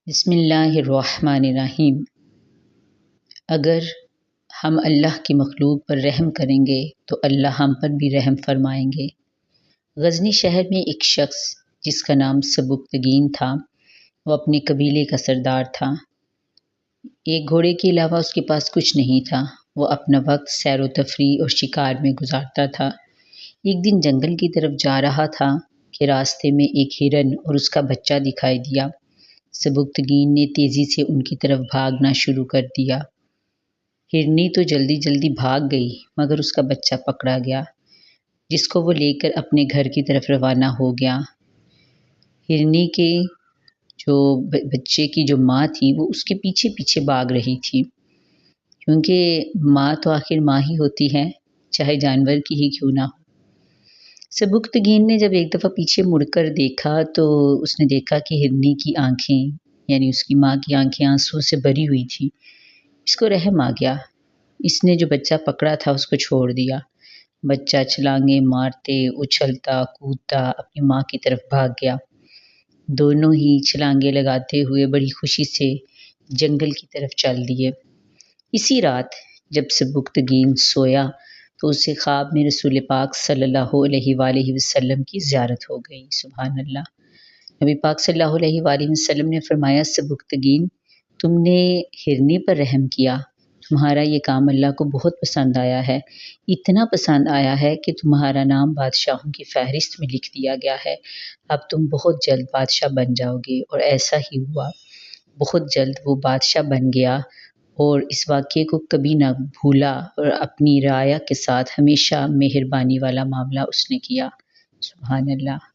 بسم اللہ الرحمن الرحیم۔ اگر ہم اللہ کی مخلوق پر رحم کریں گے تو اللہ ہم پر بھی رحم فرمائیں گے۔ غزنی شہر میں ایک شخص جس کا نام سبکتگین تھا، وہ اپنے قبیلے کا سردار تھا۔ ایک گھوڑے کے علاوہ اس کے پاس کچھ نہیں تھا۔ وہ اپنا وقت سیر و تفریح اور شکار میں گزارتا تھا۔ ایک دن جنگل کی طرف جا رہا تھا کہ راستے میں ایک ہرن اور اس کا بچہ دکھائی دیا۔ سبکتگین نے تیزی سے ان کی طرف بھاگنا شروع کر دیا۔ ہرنی تو جلدی جلدی بھاگ گئی، مگر اس کا بچہ پکڑا گیا، جس کو وہ لے کر اپنے گھر کی طرف روانہ ہو گیا۔ ہرنی کے بچے کی جو ماں تھی وہ اس کے پیچھے پیچھے بھاگ رہی تھی، کیونکہ ماں تو آخر ماں ہی ہوتی ہے، چاہے جانور کی ہی کیوں نہ ہو۔ سبکتگین نے جب ایک دفعہ پیچھے مڑ کر دیکھا تو اس نے دیکھا کہ ہرنی کی آنکھیں، یعنی اس کی ماں کی آنکھیں آنسوں سے بھری ہوئی تھی۔ اس کو رحم آ گیا۔ اس نے جو بچہ پکڑا تھا اس کو چھوڑ دیا۔ بچہ چھلانگیں مارتے، اچھلتا کودتا اپنی ماں کی طرف بھاگ گیا۔ دونوں ہی چھلانگیں لگاتے ہوئے بڑی خوشی سے جنگل کی طرف چل دیے۔ اسی رات جب سبکتگین سویا تو اسے خواب میں رسول پاک صلی اللہ علیہ وآلہ وسلم کی زیارت ہو گئی۔ سبحان اللہ۔ نبی پاک صلی اللہ علیہ وآلہ وسلم نے فرمایا، سبکتگین، تم نے ہرنی پر رحم کیا، تمہارا یہ کام اللہ کو بہت پسند آیا ہے، اتنا پسند آیا ہے کہ تمہارا نام بادشاہوں کی فہرست میں لکھ دیا گیا ہے۔ اب تم بہت جلد بادشاہ بن جاؤ گے۔ اور ایسا ہی ہوا، بہت جلد وہ بادشاہ بن گیا اور اس واقعے کو کبھی نہ بھولا اور اپنی رعایا کے ساتھ ہمیشہ مہربانی والا معاملہ اس نے کیا۔ سبحان اللہ۔